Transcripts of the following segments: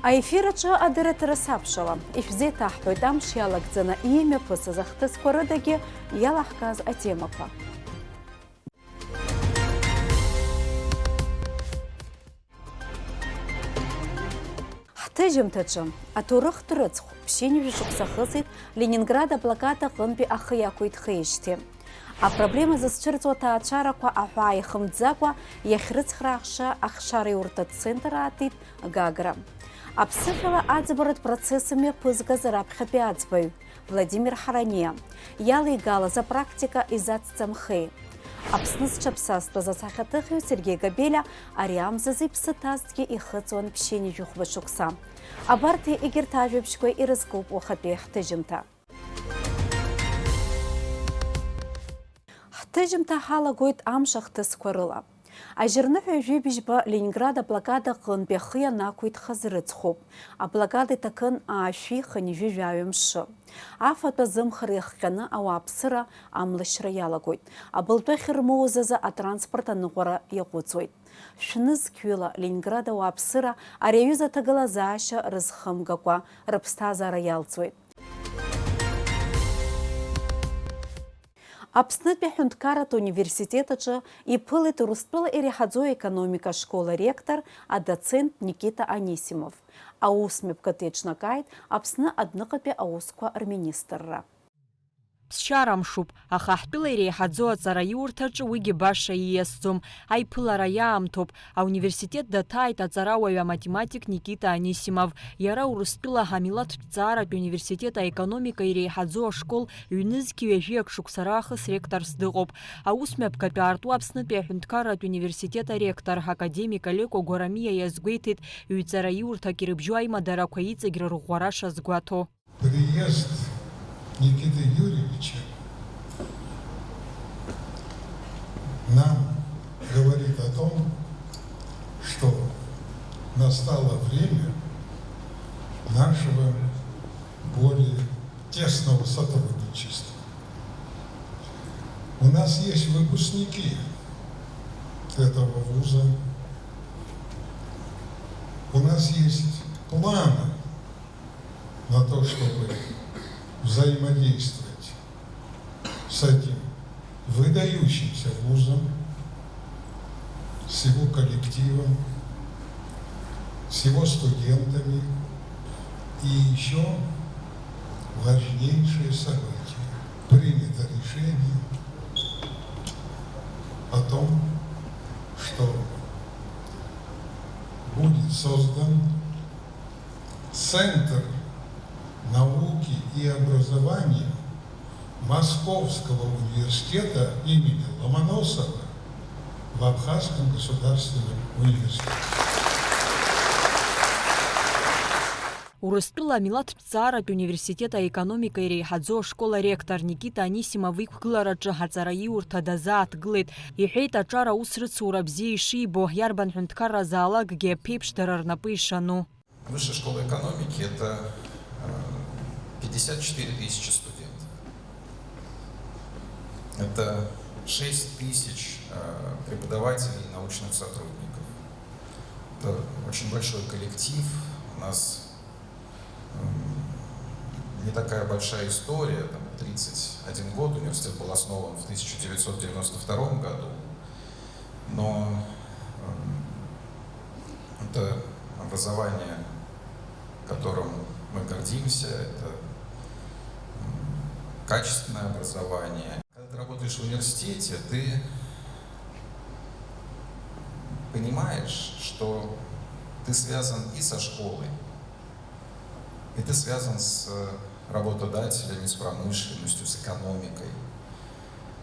Аефираҿы адырраҭара саԥшала, ишәзеиҭаҳҳәоит амш иалагӡаны имҩаԥысыз ахҭысқәа рыдагьы иалаҳкааз атемақәа. Ҳҭыжьымҭаҿы аҭоурыхтә рыцхә ԥшьынҩажәи шықәса хыҵит Ленинград аблокада аҟынтәи ахы иақәиҭхеижьҭеи. Апроблема зызцәырҵуа аҭаацәарақәа аҳәаа ихымӡакәа иахьрыцхраахша ахшареиурҭа центр аатит Гагра. Аԥсышәала аӡбаратә процесс мҩаԥызгаз раԥхьатәи аӡбаҩ Владимир Ҳарания иалигалаз апрактика изацҵамхеи. Аԥсны зҽаԥсазтәыз асахьаҭыхҩы Сергеи Габелиа ари амзазы иԥсы ҭазҭгьы ихыҵуан ԥшьынҩажәи хәба шықәса. Абарҭ егьырҭ ажәабжьқәа ирызкуп уахатәи ҳҭыжьымҭа. Ҳҭыжьымҭа ҳалагоит амш ахҭысқәа рыла. Ажьырныҳәа ижәибжьба Ленинград аблокада аҟынтәи ахы ианақәиҭхаз рыцхуп. Аблокада иҭакын аашәи хынҩажәи мшы. Афатә азымхара иахҟьаны ауааԥсыра амлашьра иалагоит. Абылтәахь ирмоуз азы атранспорт аныҟәара иаҟәыҵуеит. Шәнызқьҩыла Ленинград ауааԥсыра ари аҩыза аҭагылазаашьа рызхымгакәа рыԥсҭазаара иалҵуеит. Аԥснытәи аҳәынҭқарратә университет аҿы иԥылеит Урыстәыла иреиҳаӡоу аекономика ашкола ректор адоцент Никита Анисимов. Аусмҩаԥгатәи иаҿнакааит Аԥсны адәныҟатәи аусқәа рминистрра. Ԥсшьарамшуп, аха ҳтәыла иреиҳаӡоу аҵараиурҭаҿы уигьы баша ииасӡом, аиԥылара иаамҭоуп. Ауниверситет даҭааит аҵарауаҩ аматематик Никита Анисимов. Иара Урыстәыла ҳамилаҭтә ҭҵааратә университет аекономика иреиҳаӡоу ашкол ҩнызқьи ҩажәиак шықәса раахыс ректорс дыҟоуп. Аусмҩаԥгатәи аарту Аԥснытәи аҳәынҭқарратә университет аректор академик Олеко Горамиа иазгәеиҭеит ҩ-ҵараиурҭак ирыбжьоу аимадарақәа иҵегьра рӷәӷәара шазгәаҭо. Никиты Юрьевича нам говорит о том, что настало время нашего более тесного сотрудничества. У нас есть выпускники этого вуза, у нас есть планы на то, чтобы взаимодействовать с этим выдающимся вузом, с его коллективом, с его студентами. И еще важнейшее событие. Принято решение о том, что будет создан Центр науки и образования Московского университета имени Ломоносова в Абхазском государственном университете. Урыстәыла амилаҭтә ҭҵааратә университет аекономика иреиҳаӡоу ашкола ректор Никита Анисимов иқәгылараҿы ҳаҵараиурҭа дазааҭгылеит. Иҳәеит аҿар аус рыцура бзиа ишибо, иарбан ҳәынҭқарра заалакгьы аԥеиԥш дара рнапы ишану. Высшая школа экономики – это 54 тысячи студентов. Это 6 тысяч преподавателей и научных сотрудников. Это очень большой коллектив. У нас не такая большая история. 31 год университет был основан в 1992 году. Но это образование, которым мы гордимся, это качественное образование. Когда ты работаешь в университете, ты понимаешь, что ты связан и со школой, и ты связан с работодателями, с промышленностью, с экономикой.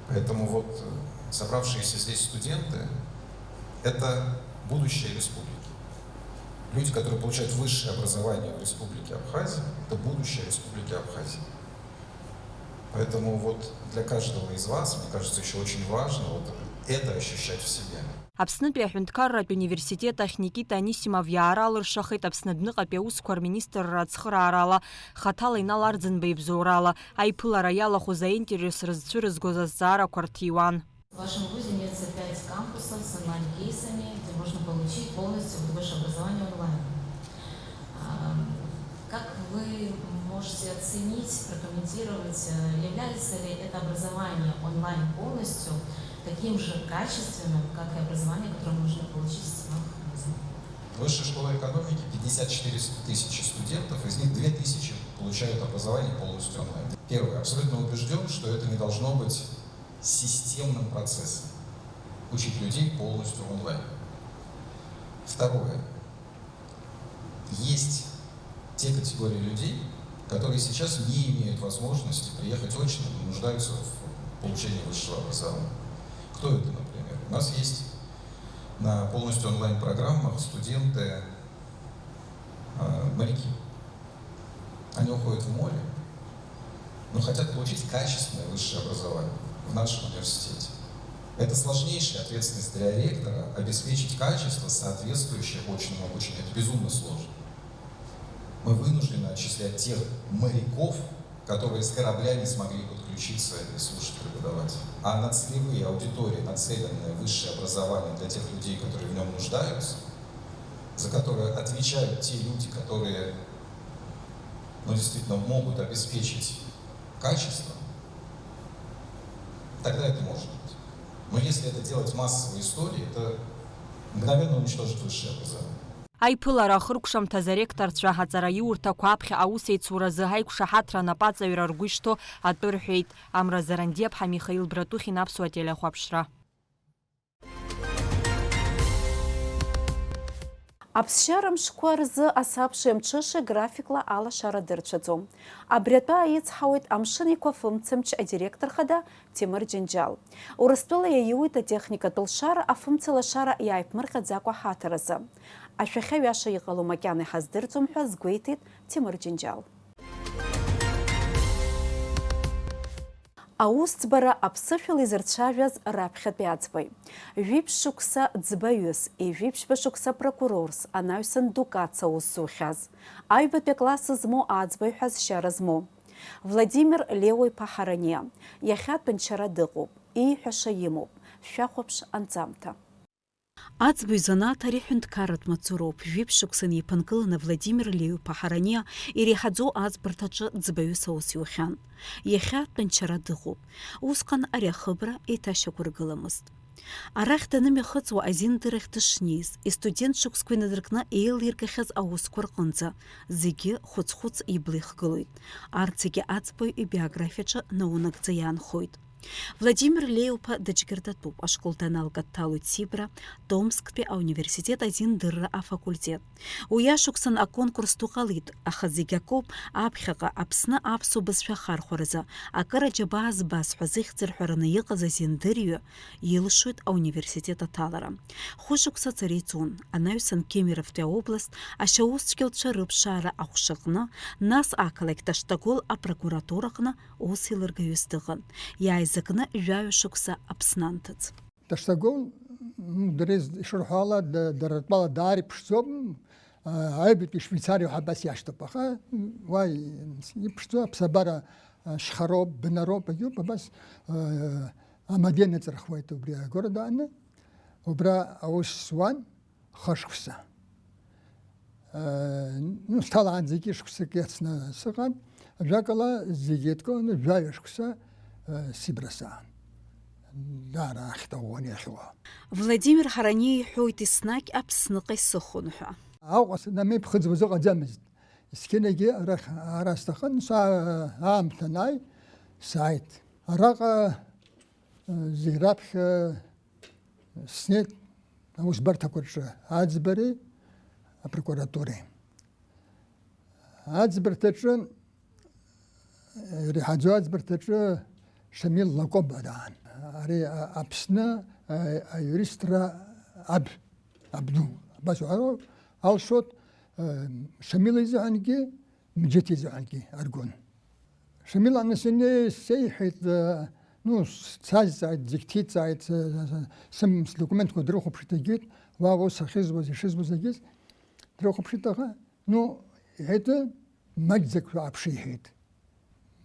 Поэтому вот собравшиеся здесь студенты – это будущее республики. Люди, которые получают высшее образование в Республике Абхазия, это будущее Республики Абхазия. Поэтому вот для каждого из вас, мне кажется, еще очень важно вот это ощущать в себе. Аԥснытәи аҳәынҭқарратә университет ахь Никита Анисимов иаара алыршахеит Аԥсны адәныҟатәи аусқәа рминистрра ацхыраарала, хаҭала Инал Арӡынба ибзоурала, аиԥылара иалахәыз аинтерес рызцәырызгоз азҵаарақәа рҭиуан. В вашем вузе имеется 5 кампусов с онлайн-кейсами, где можно получить полностью высшее образование онлайн. Как вы можете оценить, прокомментировать, является ли это образование онлайн полностью таким же качественным, как и образование, которое можно получить в стенах вуза? В Высшей школе экономики 54 тысячи студентов, из них 2000 получают образование полностью онлайн. Первое. Абсолютно убежден, что это не должно быть системным процессом. Учить людей полностью онлайн. Второе. Есть те категории людей, которые сейчас не имеют возможности приехать очно и нуждаются в получении высшего образования. Кто это, например? У нас есть на полностью онлайн-программах студенты моряки. Они уходят в море, но хотят получить качественное высшее образование в нашем университете. Это сложнейшая ответственность для ректора обеспечить качество, соответствующее очному обучению. Это безумно сложно. Мы вынуждены отчислять тех моряков, которые с корабля не смогли подключиться и слушать преподавателя. А на целевые аудитории, нацеленное высшее образование для тех людей, которые в нем нуждаются, за которые отвечают те люди, которые действительно могут обеспечить качество, тогда это может быть. Но если это делать в массовой истории, это мгновенно уничтожит высшее образование. Аиԥылара ахыркәшамҭаз аректорцәа ҳаҵараиурҭақәа аԥхьа аус еицуразы ҳаиқәшаҳаҭра напаҵаҩра ргәы ишҭо атәы рҳәеит. Амра Зарандиаԥҳа, Михаил Братухин, Аԥсуа телеахәаԥшра. Аԥсшьара мшқәа рзы асабшеи амҽышеи графикла алашара дырцәаӡом. Абри атәы аицҳауеит амшын еиқәа фымцамч адиректор хада Тимур Џьанџьал. Урыстәыла иаиуит атехникатә лшара афымца лашара иааиԥмырҟьаӡакәа ҳаҭаразы. Ашәахьа ҩаша иҟало макьана иҳаздырӡом ҳәа згәеиҭеит Тимур Џьанџьал. Аусӡбара аԥсышәала изырцәажәаз раԥхьатәи аӡбаҩ. Жәиԥшь шықәса ӡбаҩыс, ижәиԥшьба шықәса прокурорс, анаҩсан дукац аус зухьаз. Аҩбатәи акласс змоу аӡбаҩ ҳәа зшьара змоу. Владимир Лео-иԥа Ҳараниа. Иахьатәи нчара дыҟоуп, ииҳәаша имоуп. Шәахәаԥш анҵамҭа. Аӡбаҩ занааҭ ари ҳәынҭқарратә маҵуроуп. Жәиԥшь шықәса неиԥынкыланы Владимир Лео-иԥа Ҳараниа иреиҳаӡоу аӡбарҭаҿы ӡбаҩыс аус иухьан. Иахьатәи нчара дыҟоуп. Усҟан ари ахыбра еиҭашьақәыргыламызт. Арахь данымҩахыҵуа азиндырахь дышнеиз, истудент шықәсқәа инадыркны еилиргахьаз аусқәа рҟынӡа, зегьы хәыц-хәыц ибла ихгылоит. Арҭ зегьы аӡбаҩ ибиографиаҿы наунагӡа иаанхоит. Владимир Лео-иԥа дыџьгьардатәуп. Ашкол даналга дҭалоит Сибра, Томсктәи ауниверситет азиндырра афакультет. Уи ашықәсан аконкурс ду ҟалит, аха зегьы акоуп аԥхьаҟа Аԥсны аԥсуа бызшәа ахархәаразы акыр аџьабаа збаз ҳәа зыхьӡырҳәараны иҟаз азиндырҩы илшоит ауниверситет аҭалара. Хәышықәса ацара иҵун. Анаҩсан Кемеровтәи аобласт ашьаусцәгьаҩцәа рыԥшаара аҟәшаҟны, нас ақалақь Таштагол апрокуратураҟны ус еилыргаҩыс дыҟан. Иааизакны жәаҩа шықәса Аԥсны анҭыҵ. Таштагол дырез ишырҳәо дара даара иԥшӡоуп. Аҩбатәи Швейцариа абас иашьҭоуп. Аха уа иԥшӡоу аԥсабара шьхароуп, бнароуп, агьоуп, абас амадеи ныҵырхуеит убри агорода ааны. Убра аус зуан хышықәса. Сҭалаанӡагьы шықәсак иацны сыҟан. Ажәакала зегьы еидкыланы жәаҩа шықәса Сибрасаан. Даара ахьҭаӷәӷәаны иахьуа. Владимир Ҳараниа иҳәоит еснагь Аԥсныҟа исыхон ҳәа. Аҟәа намеиԥхыӡуаз ыҟаӡамызт. Есқьынагьы ара сҭахын, аамҭа анааи сааит. Араҟа зегь раԥхьа снеит аусбарҭақәа рҿы аӡбареи апрокуратуреи. Аӡбарҭаҿы иреиҳаӡоу аӡбарҭаҿы Шамил Лакоба даан. Ари Аԥсны аиуристра абду. Абас уҳәароуп, алшот Шамил изыҳәангьы, Мџьыҭ изыҳәангьы аргон. Шамил анасыни сеиҳәеит, сазҵааит, зегь ҭиҵааит, сдокументқәа дрыхәаԥшит егьит, уа ус ахьызуаз, ишызуаз егьыз, дрыхәаԥшит аха, иҳәеит, маҷӡак ааԥшы иҳәеит.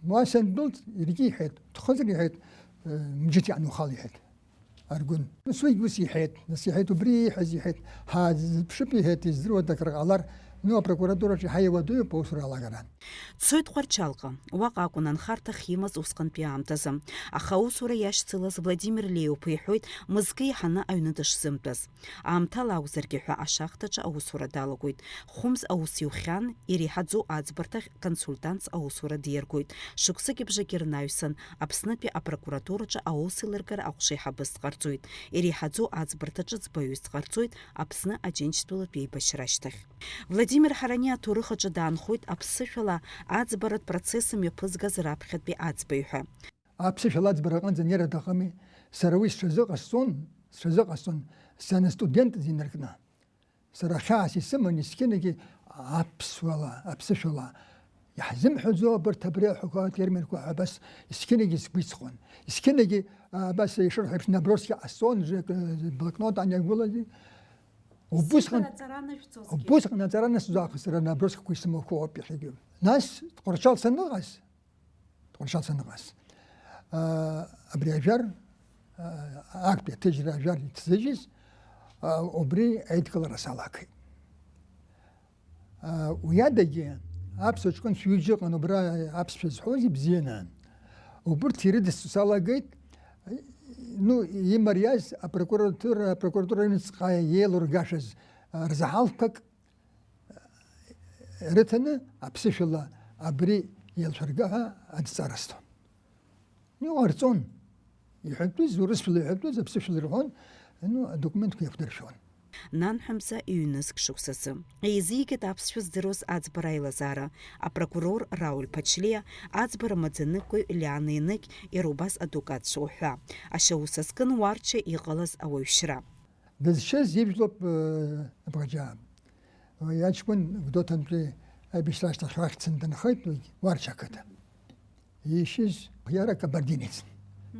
Уа сандәылҵ, иаргьы иҳәеит, дхәыцыр иҳәеит, Мџьыҭ иаанухал иҳәеит. Аргун. Нас уигь ус иҳәеит, нас иҳәеит, убри ииҳәаз иҳәеит, ҳазԥшып иҳәеит, издыруада акыр ҟалар, Ну апрокуратураҿы ҳаиуадаҩуп аусура алагаран. Дцоит Ҟәарчалҟа, уаҟа акәын анхарҭахь имаз усҟантәи аамҭазы. Аха аусура иашьцылаз Владимир Леиуԥ иҳәоит мызкы иҳаны аҩны дышзымтәаз. Аамҭала акәзаргьы ҳәа ашахҭаҿы аусура далагоит. Хәымз аус иухьан, иреиҳаӡоу аӡбарҭахь консультантс аусура диаргоит. Шықәсыки бжаки рнаҩсан, Аԥснытәи апрокуратураҿы аус еилыргара аҟәшеиҳабыс дҟарҵоит. Иреиҳаӡоу аӡбарҭаҿы ӡбаҩыс дҟарҵоит Аԥсны Аџьынџьтәылатә еибашьра ашьҭахь. Владимир Ҳарани аҭоурых аҿы даанхоит аԥсышәала аӡбаратә процесс мҩаԥызгаз раԥхьатәи аӡбаҩ-ҳәа. Аԥсышәала аӡбара аҟынӡа анеира аҭахыми, сара уи сҽазыҟасҵон санастудент инаркны. Сара хьаас исыман есқьынагьы аԥсышәала иаҳзымҳәаӡо абарҭ абри аҳәақәа атерминқәа ҳәа абас есқьынагьы сгәы иҵхон. Есқьынагьы абас ишырҳәо еиԥш наброск ҟасҵон, блокнот аниагәылази. Убысҟан аҵара насзаахыз сара наброскақәа исымақәоу ауп иахьагьы. Нас Тҟәарчал саныҟаз абри ажәар актәи аҭыжьра ажәар иҭзыжьыз убри аидкылара салагеит. Уи адагьы аԥсуа ҷкәынцәа ҩыџьа ыҟан убра аԥсшәа зҳәоз ибзианы. Убырҭ ирыдысҵо салагеит имариаз апрокуратура аҩныҵҟа еилургашаз рзаҳалқәак рыҭаны аԥсышәала абри еилшәырга ҳәа адҵарасҭон. Иҟарҵон, иҳәатәыз урысшәала иҳәатәыз аԥсышәала ирҳәон, адокументқәа иақәдыршәон. Нанҳәамза иҩнызк шықәсазы. Еизигеит аԥсшәа здыруаз аӡбара аилазаара. Апрокурор Рауль Ԥачлиа, аӡбара маӡаныҟәгаҩ Лиана Енықь, иара убас адукатцәа уҳәа. Ашьаус азкын уарча иҟалаз ауаҩшьра. Дызшьыз ижәлоуп Абӷаџьаа. Аҷкәын Гәдоуҭантәи аибашьра ашьҭахь ахьцаны дынхеит Уарча ақыҭа. Ишьыз иара кабардинец.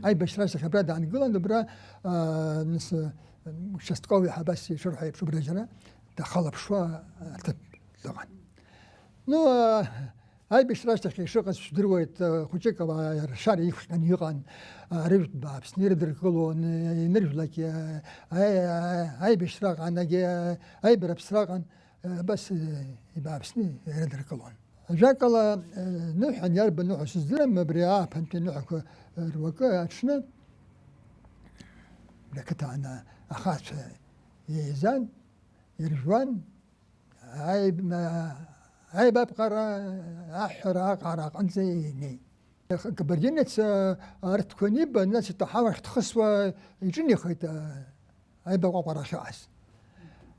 Аибашьра ашьҭахь абра даангылан, абра участковый ҳабас ишырҳәо еиԥш убраџьара дахалаԥшуа аҭыԥ дыҟан. Аибашьра ашьҭахь ишыҟаз шәдыруеит, хәыҷык ршара иқәҟьан иҟан, рыжәтә бааԥсны ирыдыркылон, иныржәлакгьы аибашьра ҟанагьы аибара ԥсраҟан абас ибааԥсны ирыдыркылон. Ажәакала ныҳәан иарбан ныҳәа сыздырам, абри ааԥынтәи ныҳәақәа руакы аҽны ақыҭаҟны ахацәа еизан, иржәуан, аибапҟара, аҳәара аҟара аҟынӡа инеит. Кабардинец арҭқәа аниба, нас итаҳау ахь дхысуа иҿынеихеит аибаҟәаҟәара ахьыҟаз.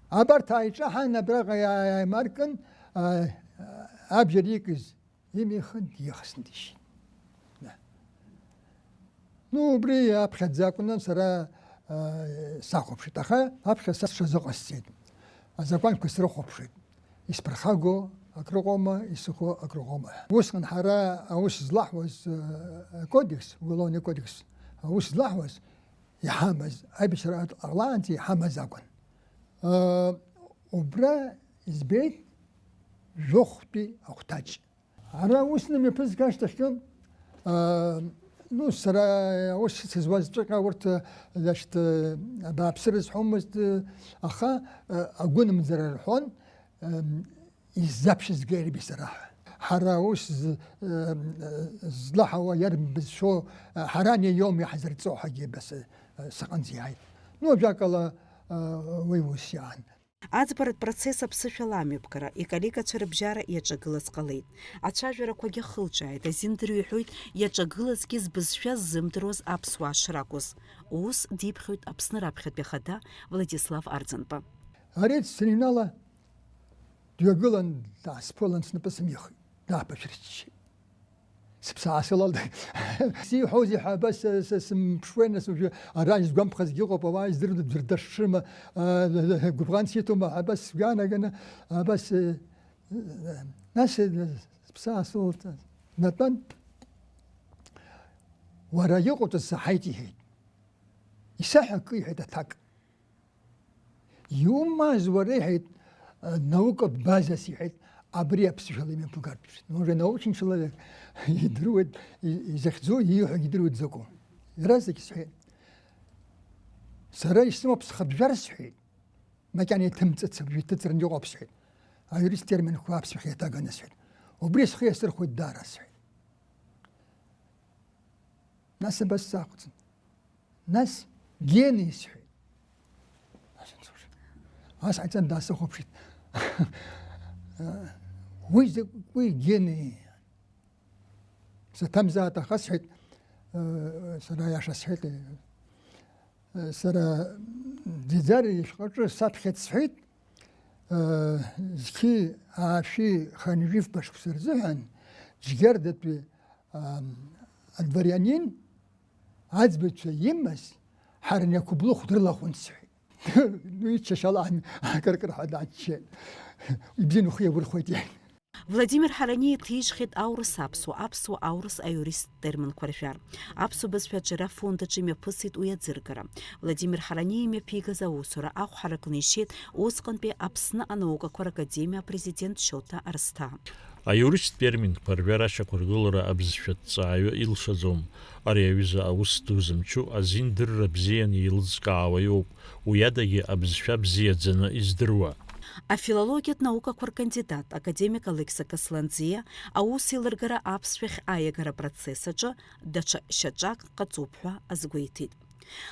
Абарҭ ааиҿаҳан, абраҟа иааимаркын, абџьар ikыз имихын диихысны дишьит. Убри аԥхьаӡа акәны сара сахәаԥшит, аха аԥхьа са сҽазыҟасҵеит. Азакәанқәа срыхәаԥшит. Исԥырхаго акрыҟоума, исыхәо акрыҟоума. Усҟан ҳара аус злаҳуаз кодекс, уголовный кодекс, аус злаҳуаз иҳамаз, аибашьра ҟалаанӡа иҳамаз акәын. Убра избеит жәохәтәи ахәҭаҷ. Ара усны мҩаԥызга ашьҭахьы сара ус сызуазҵәҟьа урҭ абааԥсыра зҳәомызт, аха агәынамӡара рҳәон, иззаԥшызга ирби сара. Ҳара ус злаҳауа иарбызшәо ҳаран иоум иаҳзырҵо ҳәагьы бас саҟынӡа иааит. Ажәакала уи ус иаан. Аӡбаратә процесс аԥсышәала амҩаԥгара, иколлегацәа рыбжьара иаҿагылаз ҟалеит. Ацәажәарақәагьы хылҿааит, азин дырҩаҳәоит иаҿагылазгьы збызшәа ззымдыруаз аԥсуаа шракәыз. Ус диԥхьоит Аԥсны раԥхьатәи ахада Владислав Арӡынба. Ари саныҩнала дҩагылан, даасԥылан, снапы сымихит, дааԥышәырччеит. Сыԥсаа сылалт. Сиҳәозеи ҳәа абас сымԥшуеит, ара изгәамԥхазгьы ыҟоуп, ауаа издыруада ӡәыр дашшыма, гәыбӷан сиҭома, абас сгәаанаганы, абас нас сыԥсаа сылалт. Натәан уара иҟоуҵаз саҳаит иҳәеит. Исаҳәа акы иҳәеит аҭак. Иумаз уара иҳәеит, наукатә базас иҳәеит, абри аԥсышәала имҩаԥгартә. Уже научен человек идыруеит, изахьӡо ииҳәогьы идыруеит закәу. Иаразнак исҳәеит. Сара исымоуп схатәжәар сҳәеит. Макьана иҭымҵыц абжәы иҭыҵран иҟоуп сҳәеит. аюрист термин хвапс хетагана сфет. Убрис хесер хоть дара сфет. Нас бассакт. Нас гений сфет. Ас айцан даса хопшит. Вы гений. Сатамзата хасфет. Сара яша сфет. Сара дизари шкачу сатхет сфет. زكي عاشي خنجيف باش كسر زهن جردت ب الفريانين عزبت في يمس حرن يكبلو خضر الله خنسحي نيتش شاء الله كركر حد عشان يبزينو خيا والخويتي Владимир Харании тишхит аурыс апсу аурыс аюрист термин кварфяр. Апсу безпечера фонда чиме пысит уядзыргара. Владимир Харании ме пига за усура ау харакнышит осканпе апсна анауга академия президент Шота Арста. Аюрист термин кварфяра шакургулара абзшватцаю илшазом. Ариавиза аустузымчу азин дырра бзиан илзкаавайоп. Уядаги абзшва бзиадзана издырва. А филологият наука квар кандидат академик Алекса Касланзия аус илыргара апсвех аягара процессаджа дача шаджак кацупха азгуитит.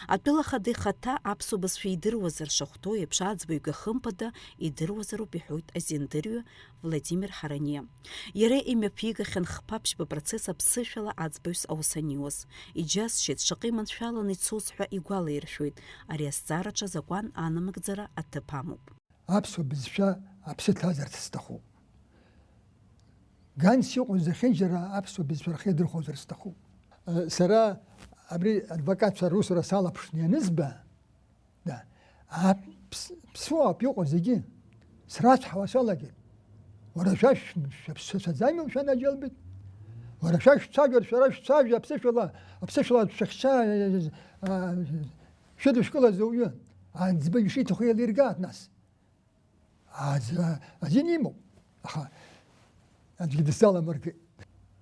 Атпила хады хата апсу басфи идыруазар шахто епшадзбуйга хымпада идыруазару бихуит азиндырю Владимир Харания. Яре имя пига хэн хпапш по процесса псышала ацбуйс аусаниос. И джаз шит шакиман шала ницусха игуала иршуит. Ариасцарача закон анамагдзара аттапамуп. أبسو بزشا أبسط هذا تستخو. كان سيق الزخنجرة أبسو بزشا خيدر خوزر استخو. سرا أبري البكات سروس رسالة بشنيا نسبة. ده بسوا بيوق زجين. سراج حواسالة جين. ورشاش سزايم وشان أجلبت. ورشاش تاجر شراش تاجر أبسش الله شخشا شدو شكله زوجين. عن زبي شيء تخيل ليرقات ناس. أجينيمو أخا أجي دستالة مركي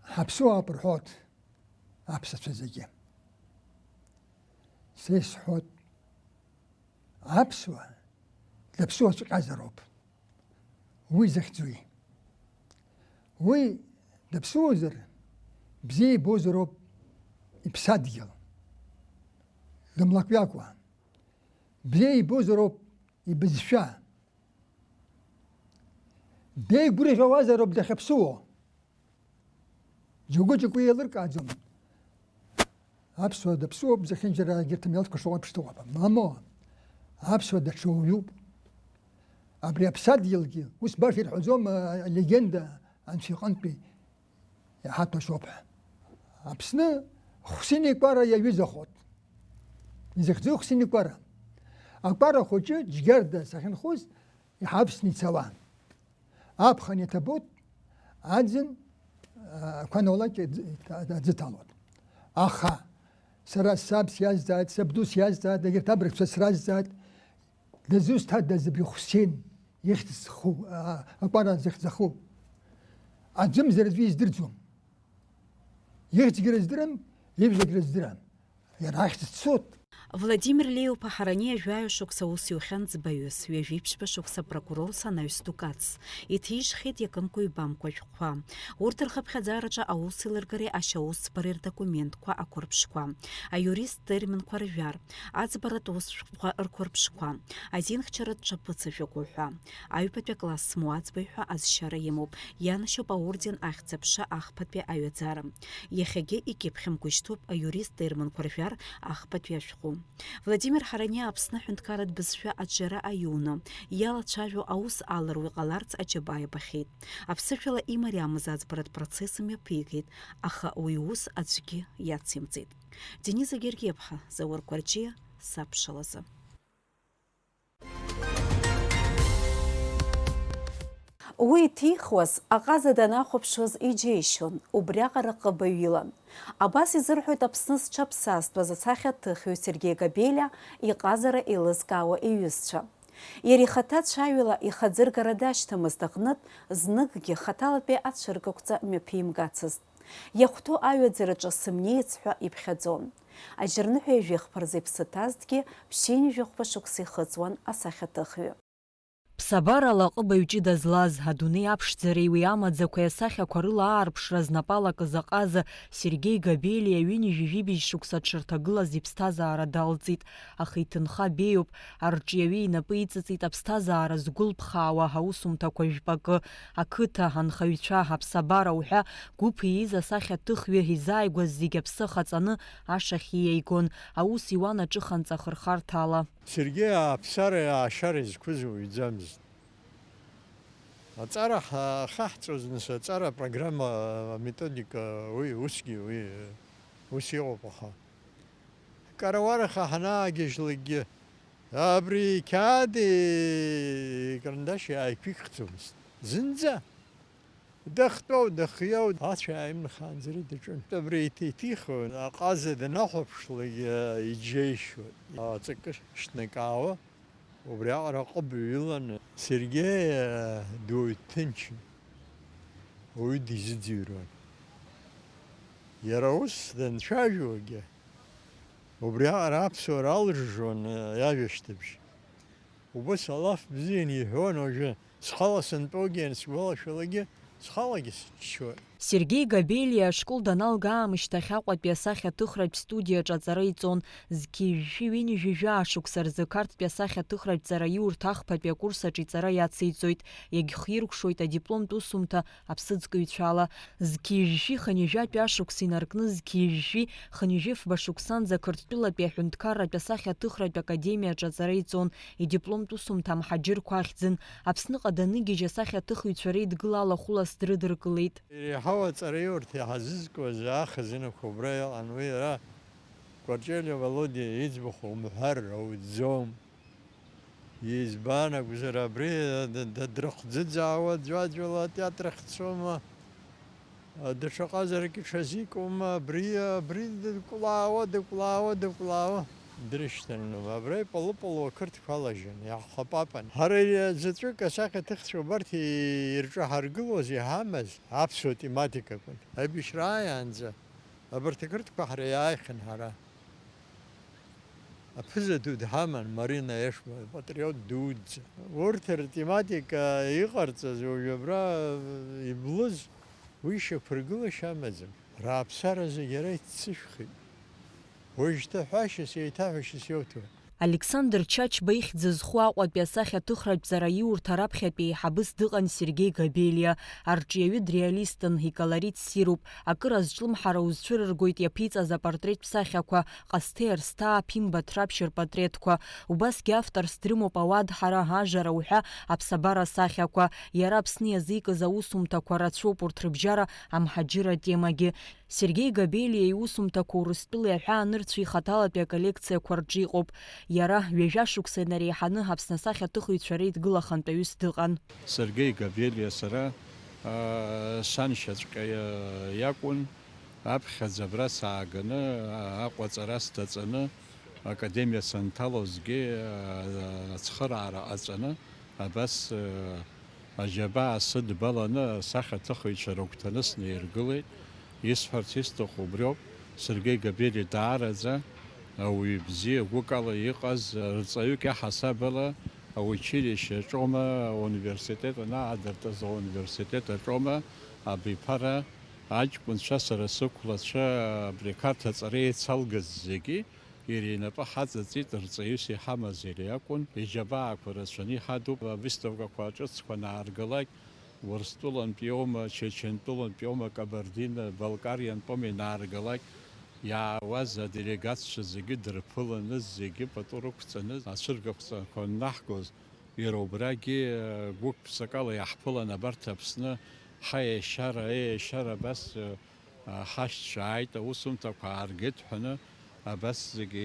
حبسوها برحوت أبسط زيجي سيس حوت أبسوها لبسوها سوق عزروب وي زختوي وي لبسوزر بزي بوزروب إبساديل لملاك بياكوا بزي بوزروب يبزشا بيك بري جوازه رب دخبسوه جوجو كوي يلرك عزم ابسو دبسو بزخنجر جرت ميلت كشوغ بشتوغ ماما ابسو دشو يوب ابري ابساد يلقي وس باش الحزوم ليجندا عن في قنبي حتى صبح ابسنا خسيني كبار يا يزخوت يزخزو خسيني كبار اكبر خوجه جگرد سخن خوز يحبسني سوا أبخن يتبوت عزن كان ولا كزتالوت أخا سر الساب سيازات سبدو سيازات دقيق تبرك سسرازات لزوست هذا زبي حسين يختس خو أقبل زخت خو عزم زرد فيز درزوم يختس جرز درم يبز جرز درم يعني يختس صوت Владимир Лео похоронил жваюшок саусюхан збаюс, вежипшпешокса прокурор санаюстукац. И тиш хет яканкуй бамквачхва. Уртер хабхазараджа аусилергаре ашаус парир документ ква акорпшква. А юрист термин кварвяр. Ацбаратус аркорпшква. Азин хчарат чапыцефекуха. Аюпепе класс смуацбайха азшара емуп. Янашо по орден ахцепша ахпатпе аюцарам. Ехеге и кепхем куштуп а юрист термин кварвяр ахпатпешху. Владимир Харания апсна хунткарат бызшва аджара аюна. Яла чажу аус алару галарц аджабая бахит. Апсыфила и Мариам азбарат процессами пигит. Аха уюс аджги яцимцит. Дениза Гергебха заур кварчия сапшалаза. Уи тихуаз аҟаза данахәаԥшуаз иџьеишьон, убриаҟара ҟабаҩилан. Абас изырҳәоит Аԥсны зҽаԥсазтәыз асахьаҭыхҩы Сергеи Габелиа иҟазара еилызкаауа иҩызцәа. Иара ихаҭа цәаҩала ихаӡыргара дашьҭамызт аҟнытә, зныкгьы хаҭалатәи ацәыргақәҵа мҩаԥимгацызт. Иахәҭоу аҩаӡараҿы сымнеиц ҳәа иԥхьаӡон. Аџьарныҳәа ижәихԥарза иԥсы ҭазҭгьы ԥшьынҩажәи хәба шықәса ихыҵуан асахьаҭыхҩы. Аԥсабара алаҟыбаҩ ҷыда злаз, адунеи аԥшӡареи уи амаӡақәеи асахьақәа рыла аарԥшра знапала кызаҟаза Сергеи Габелиа ҩынҩажәи шықәса дшырҭагылаз иԥсҭазаара далҵит. Аха иҭынха беиоуп, арҿиаҩы инапы иҵыҵит аԥсҭазаара згәылԥхаауа аусумҭақәа жәпакы. Ақыҭа, анхаҩцәа, аԥсабара уҳәа гәыԥ ииз асахьаҭыхҩы изааигәаз зегьы аԥсы ахаҵаны ашахь иеигон. Аус иуан аҿыханҵа хырхарҭала. Сергеи аԥсара аашара зқәыз уаҩӡамызт. Аҵара хаҳҵоз нас аҵара апрограмма аметодика уи усгьы уи ус иҟоуп аха. Каравараха ҳанаагьежьлакгьы абри қьаади карандаши ааиқәикхӡомызт. Зынӡа дахтәоу, дахиоу ацәа ааимнахаанӡа даҿын. Абри иҭихуан, аҟаза данахәаԥшлак иџьеишьуан. Аҵакы шҭнакаауа, убри аҟара ҟыбаҩ илан. Сергеи дуаҩ ҭынчын, уаҩы дизыӡырҩуан. Иара ус данцәажәогьы, убри аҟара аԥсуара алжжуан иажәашьҭыбжь. Убас алаф бзиан иҳәон уажәы, схала сантәогьы сгәалашәалагьы, схалагьы сыччуан. Сергеи Габелиа ашкол даналга аамышьҭахь Аҟәатәи асахьаҭыхратә студиаҿы аҵара иҵон. Зқьи-жәшәи ҩынҩажәижәа ашықәса рзы Қарҭтәи асахьаҭыхратә ҵара иурҭ ахԥатәи акурсаҿ иҵара иациҵоит. Иагьхиркәшоит адипломтә усумҭа аԥсыӡкыҩцәала. Зқьи-жәшәи хынҩажәатәи ашықәса инаркны Зқьи-жәшәи хынҩажәи фба шықәсанӡа Қырҭтәылатәи аҳәынҭқарратәи асахьаҭыхратәи академиаҿы аҵара иҵон. Идипломтә усумҭа амҳаџьырқәа ахьӡын. Аԥсныҟа даныгьежь асахьаҭыхыҩцәа реидгыла алахәыла дрыдыркылеит. Ҳауа ҵара иурҭ иҳазызкуаз ахазынақәа убра иҟан. Уи иара Кәарҷелиа Володиа иӡбахә умҳәар ауӡом. Избан акәзар абри дрыхӡыӡаауа ӡәаӡәала атеатр ахьцома, даҽаҟазарагьы ҽазикума, абри дыкәлаауа дрышьҭан. Абра иполыполуа қырҭқәа алажьын, иаҳхапапан. Ҳара заҵәык асахьаҭыхцәа убарҭ ирҿаҳаргылоз иҳамаз аԥсуа тематикақәан. Аибашьраанӡа абарҭ ақырҭқәа ҳара иааихын ҳара. Аԥыза ду дҳаман, Марина Ешба, патриот дуӡӡа. Урҭ ртематика иҟарҵаз уажә абра иблыз уи ишьақәыргылашьа амаӡам. Рааԥсара зегьы иара иццышәхеит. Уажәшьҭа ҳәашьас еиҭаҳәашьас иоуҭуан. Александр Чачба ихьӡ зху Аҟәатәи асахьаҭыхратә ҵара иурҭ араԥхьатәи еиҳабыс дыҟан Сергеи Габелиа. Арҿиаҩы дреалистын, иколорит ссируп. Акыр азҿлымҳара узцәырыргоит иаԥиҵаз апортреҭтә сахьақәа, Ҟасҭеи Арсҭаа, Ԥимба Ҭраԥшь рпатреҭқәа. Убасгьы авторс дрымоуп ауадҳара, ажара уҳәа аԥсабара асахьақәа. Иара Аԥсны иазикыз аусумҭақәа рацәоуп урҭ рыбжьара амҳаџьыр атемагьы. Сергеи Габелиа иусумҭақәа Урыстәылеи аҳәаанырцәи ихаҭалатәи аколлекциақәа рҿы иҟоуп. Иара ҩажәа шықәса инареиҳаны Аԥсны асахьаҭыхыҩцәа реидгылахантәаҩыс дыҟан. Сергеи Габелиа сара саншьаҵәҟьа иакәын. Аԥхьаӡа абра сааганы аҟәаҵара сҭаҵаны академиа санҭалозгьы ацхыраара ҟаҵаны абас аџьабаа сыдбаланы асахьаҭыхыҩцәа рыгәҭаны снеиргылеит. Исҳәарц исҭаху убриоуп. Сергеи Габелиа даараӡа ауаҩ бзиа гәыкала иҟаз, рҵаҩык иаҳасабала аучилишье аҿоума, ауниверситет анаадыртыз ауниверситет аҿоума абиԥара аҷкәынцәа сара сықәлацәа абри Қарҭ аҵара еицалгаз зегьы иара инапы ҳаҵаҵит, рҵаҩыс иҳамаз иара иакәын. Иџьабаақәа рацәаны иҳадуп. Выставкақәа ҿыцқәа анааргалак Урыстәылантә иоума, Чечентәылантә иоума, Кабардина, Балкариантәоума инааргалак иаауаз аделегациацәа зегьы дырԥыланы, зегьы пату рықәҵаны ацәыргақәҵақәа аннаҳгоз, иара убрагьы гәык ԥсакала иаҳԥылан абарҭ Аԥсны ҳаиашьара абас ҳашьцәа ааит, аусумҭақәа ааргеит ҳәаны абас зегьы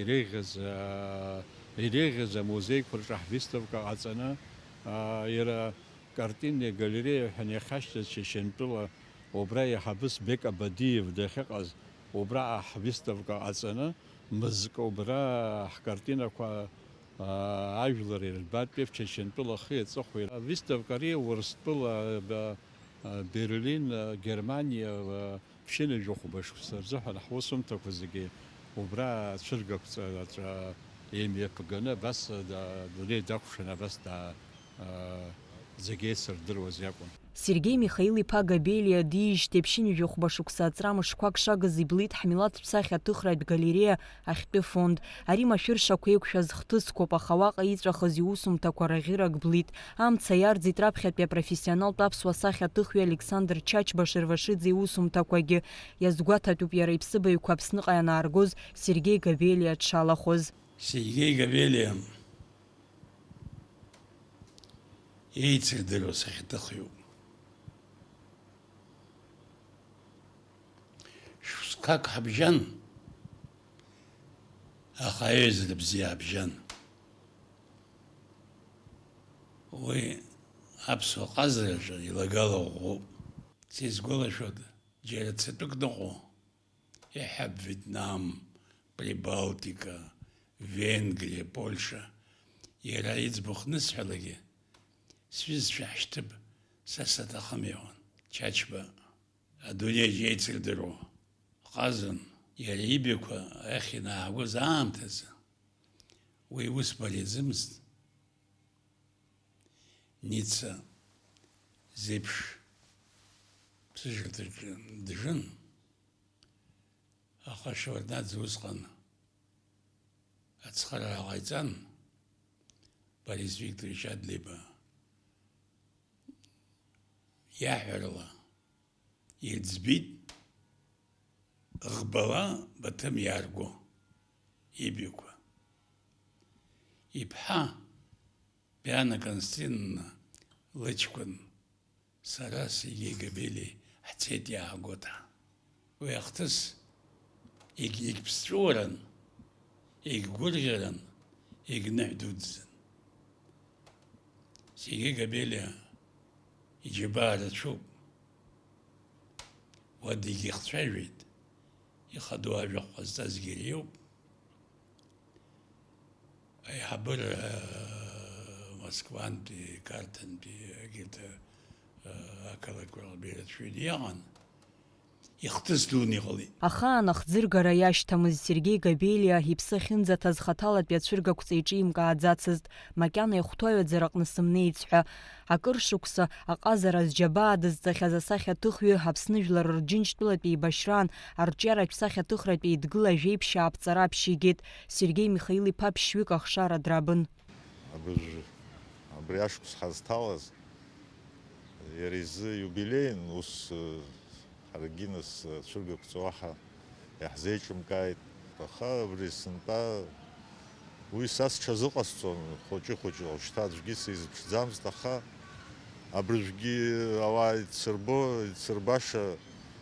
иреиӷьыз амузеиқәа рҿы ҳвиставка ҟаҵаны иара картинниа галереиа ҳәаны иахьашьҭаз Чечентәыла убра иаҳабыс Бек Абадиев дахьыҟаз убра ҳвиставка ҟаҵаны мызк убра ҳкартинақәа ажәлар ирбатәи Чечентәыла ахи аҵыхәеи авиставка ари Урыстәыла, Берлин, Германиа ԥшьынҩажәа шықәса рзыҳәан ҳусумҭақәа зегьы убра цәыргақәҵараҿы еимиаԥганы абас дунеи дақәшәаны абас зегьы еицырдыруаз иакәын. Сергей Михаил-иԥа Габелиа диижьҭеи ԥшьынҩажәа хәба-шықәса аҵрамышқәак шагыз иблит ҳмилаҭтә ԥсахьаҭыхратә галереиа ахьтәы фонд. Ари машәыршақә еиқәшәаз хҭысқәоуп, аха уаҟа иҵәахыз иусумҭақәа раӷьырак блит. Амца иарӡит раԥхьатәи апрофессионалтә аԥсуа сахьаҭыхҩы Александр Чачба Шервашиӡе иусумҭақәагьы. Иазгәаҭатәуп иара иԥсыбаҩқәа Аԥсныҟа ианааргоз Сергей Габелиа дшалахәыз. Сергей Габелиа еицырдыруа сахьаҭыхҩуп. Шәусқак ҳабжьан, аха аҩызара бзиа ҳабжьан. Уи аԥсуа ҟазараҿы илагала ӷәӷәоуп. Сизгәалашәода, џьара цатәык ныҟәо, иаҳҳәап Вьетнам, Прибалтика, Венгрия, Польша, иара иӡбахә нысҳәалагьы, сҩызцәа ҳшьҭып са саҭахым иҳәон. Чачба адунеи еицырдыруа ҟазан, иара ибҩақәа ахь инаагоз аамҭазы, уи ус бариазымызт. Ница зеиԥш ԥсыжырҭаҿы джын, аха Шеварднаӡе усҟан ацхыраа ҟаиҵан, Борис Викторович Адлеиба иаҳәарыла ирӡбит ӷбала Баҭым иаарго ибҩақәа. Иԥҳа Биана Константиновна лыҷкәын сара Сергей Габелиа ҳцеит иаагоҭа. Уи ахҭыс егьԥсҵәыуаран, егьгәырӷьаран, егьныҳә дуӡӡан. Сергей Габелиа иџьабаа рацәоуп. Уа дегьихцәажәеит, ихадоу ажәахә ҟазҵазгьы ириоуп. Аиҳабыра Москвантәи, Қарҭынтәи, егьырҭ ақалақьқәа ирацәаҩны иҟан. Ихҭыс дуны иҟалеит. Ахаан ахӡыргара иашьҭамыз Сергей Габелиа иԥсы ахьынӡаҭаз хаҭалатәи ацәыргақәҵа иҿимкааӡацызт, макьана ихәҭаҩаӡара аҟны сымнеиц ҳәа. Акыр шықәса аҟазара зџьабаа дызҵахьаз асахьаҭыхҩы Аԥсны жәлар рџьынџьтәылатәи еибашьраан арҿиаратә сахьаҭыхратәи еидгыла ажәеиԥшьаа аԥҵара ԥшьигеит. Сергей Михаил-иԥа ԥшьҩык ахшара драбын. Абри ашықәс ҳазҭалаз иара изы иубилеин, ус ҳаргьы нас цәыргақәҵа уаҳа иаҳзеиҿымкааит. Аха абри сынтәа уи са сҽазыҟасҵон, хәыҷы-хәыҷы уажәшьҭа аӡәгьы сизыԥшӡамызт, аха абыржәгьы ауаа ицырбаша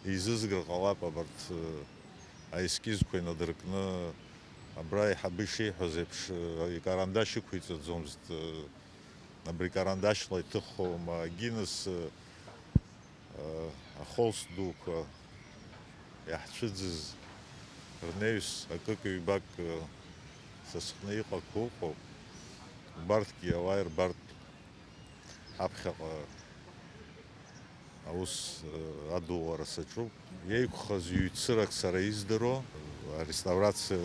изызгар ҟалап абарҭ аескизқәа инадыркны. Абра аиҳабы ишиҳәоз еиԥш икарандашь ықәиҵаӡомызт, абри карандашьла иҭыхом, агьинас ахолст дуқәа иаҳцәыӡыз рнеҩс акык-ҩбак сасхны иҟақәа ыҟоуп. Убарҭгьы ауаа ирбартә ҳаԥхьаҟа аус адууара саҿуп. Иеиқәхаз ҩ-цырак сара издыруа, ареставрациа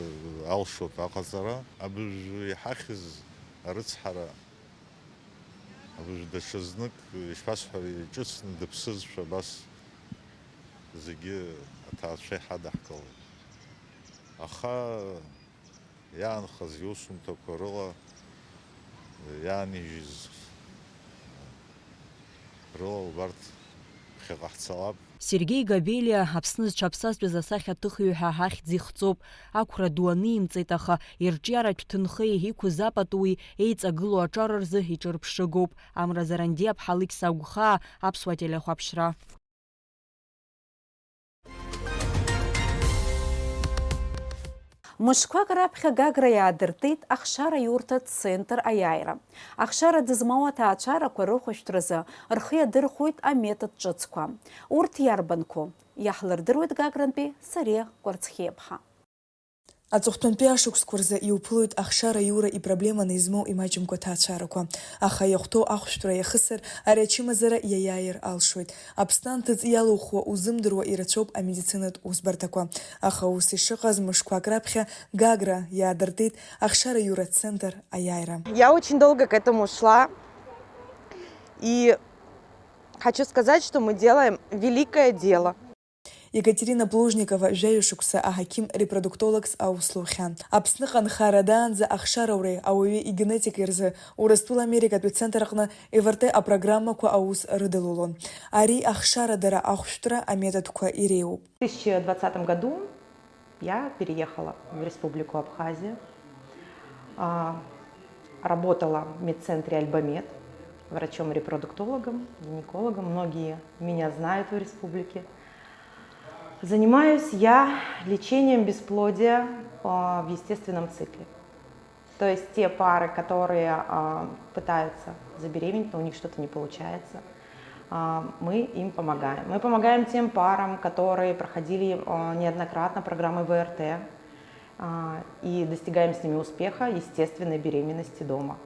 алшоит аҟаҵара. Абыржә иҳахьыз арыцҳара, абыржә даҽазнык ишԥасҳәари, ҿыцны дыԥсызшәа абас зегьы аҭаацәа иҳадаҳкылеит. Аха иаанхаз иусумҭақәа рыла, иаанижьыз рыла убарҭ ԥхьаҟа ҳцалап. Сергей Габелиа Аԥсны зҽаԥсазтәыз асахьаҭыхҩы ҳәа ҳахьӡ ихҵоуп. Ақәра ду анимҵеит, аха ирҿиаратә ҭынхеи иқәыз апатуи еиҵагылоу аҿар рзы иҿырԥшыгоуп. Амра Зарандиаԥҳа, Алықьса Агәхаа, Аԥсуа телехәаԥшра. Мышқәак раԥхьа Гагра иаадыртит ахшара иурҭатә центр аиааира. Ахшара дызмоу аҭаацәарақәа рыхәашәтәразы рхы иадырхәоит аметод ҿыцқәа. Урҭ иарбанқәоу? Иаҳлырдыруеит Гагрантәи Сариа Кәарцхиаԥҳа. Аҵыхәтәантәи ашықәсқәа рзы иуԥылоит ахшара иура ипроблеманы измоу имаҷымкәа ҭаацәарақәа. Аха иахәҭоу ахәшәтәра иахысыр, ари ачымазара иаиааир алшоит. Аԥсны анҭыҵ иалухуа узымдыруа ирацәоуп амедицинатә усбарҭақәа. Аха ус ишыҟаз мышқәак раԥхьа Гагра иаадыртит ахшара иура центр аиааира. Я очень долго к этому шла. И хочу сказать, что мы делаем великое дело. Екатерина Плужникова жаюшукса ахаким репродуктологс ауслухян. Апсныхан харадан за ахшарауре ауе и генетик ирзы Урыстул Америка центрахна эверте а программа ку аус рыдалулон. Ари ахшара дара ахштра а метод ку иреу. В 2020 году я переехала в Республику Абхазия. Работала в медцентре Альбамед, врачом-репродуктологом, гинекологом. Многие меня знают в республике. Занимаюсь я лечением бесплодия в естественном цикле. То есть те пары, которые пытаются забеременеть, но у них что-то не получается, мы им помогаем. Мы помогаем тем парам, которые проходили неоднократно программы ВРТ и достигаем с ними успеха естественной беременности дома.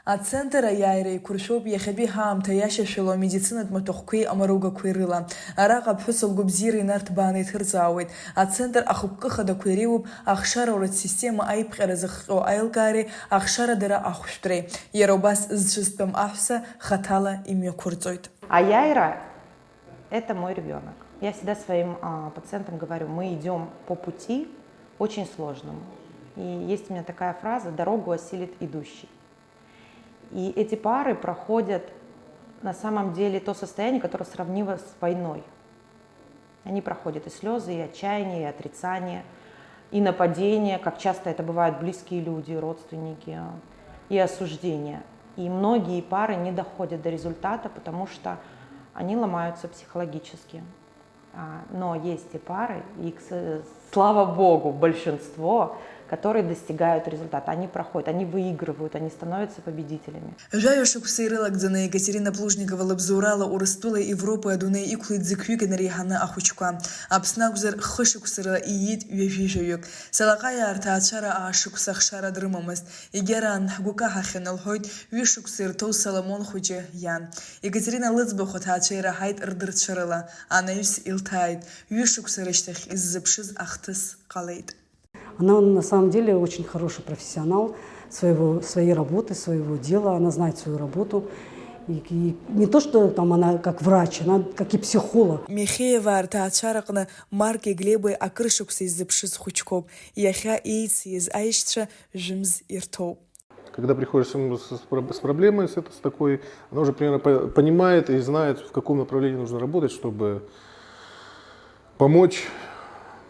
А центр Яйрей Куршоп Яхаби Хам Таяша Шило медицинат Матохкуи Амаруга Куирила. Арака Пхусал Губзиры Нартбаны Тхырцауит. А центр Ахубкаха да Куириуб Ахшара урат система Айпхаразахо Айлгари Ахшара дара Ахуштрей. Еробас зчистом Ахса Хатала имя Курцойт. А Яйра – это мой ребенок. Я всегда своим пациентам говорю, мы идем по пути очень сложному. И есть у меня такая фраза «дорогу осилит идущий». И эти пары проходят на самом деле то состояние, которое сравнимо с войной. Они проходят и слезы, и отчаяние, и отрицание, и нападения, как часто это бывают близкие люди, родственники, и осуждение. И многие пары не доходят до результата, потому что они ломаются психологически. Но есть и пары, и, слава богу, большинство, которые достигают результата. Они проходят, они выигрывают, они становятся победителями. Жаюшук сейрылак дзана Екатерина Плужникова лабзурала Урыстула Европы адуне икуит зиквюген рейхана ахучка. Апснагузер хышук сырла иит вежижаюк. Салакая артаачара ашук сахшара дрымамаст. Игеран хгука хахенал хойт вишук сыр тоу Соломон хуче ян. Екатерина лыцбахот ачайра хайт рдырчарыла. Анаюс илтайт. Вишук сырыштах из-запшиз ахтыс калейт. Она на самом деле очень хороший профессионал своей работы, своего дела. Она знает свою работу. И не то, что там она как врач, она как и психолог. Михеева артаачаракна марки Глебы акрышукса из-запшиз хучков. Яхя иец из аишча жимз иртоп. Когда приходишь с проблемой, с такой, она уже примерно понимает и знает, в каком направлении нужно работать, чтобы помочь,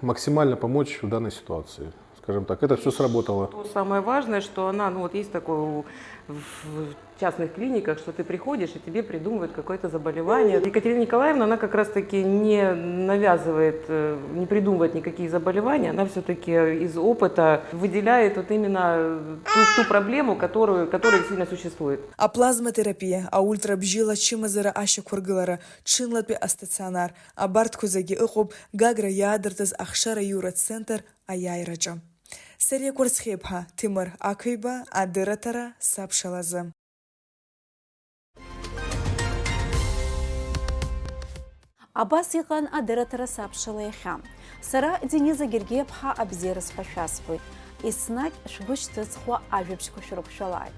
максимально помочь в данной ситуации. Скажем так, это все сработало. Самое важное, что она, ну вот есть такое в частных клиниках, что ты приходишь и тебе придумывают какое-то заболевание. Екатерина Николаевна, она как раз-таки не навязывает, не придумывает никакие заболевания, она все-таки из опыта выделяет вот именно ту проблему, которая действительно существует. А плазмотерапия, а ультрабжила чимазара аша кургылара, чинлатпе астационар, а барткузаги ыхоб гагра ядыртыз ахшара юра центр аяйраджа. Серия Курсхепха, Тимур Акыйба, Адыратара, Сапшалазы. Абас иған Адыратара Сапшалайхам. Сара Дениза Гергепха Абзерас Пашасвой. Иснак шгуш тыцхуа ажвепшку шурукшалай.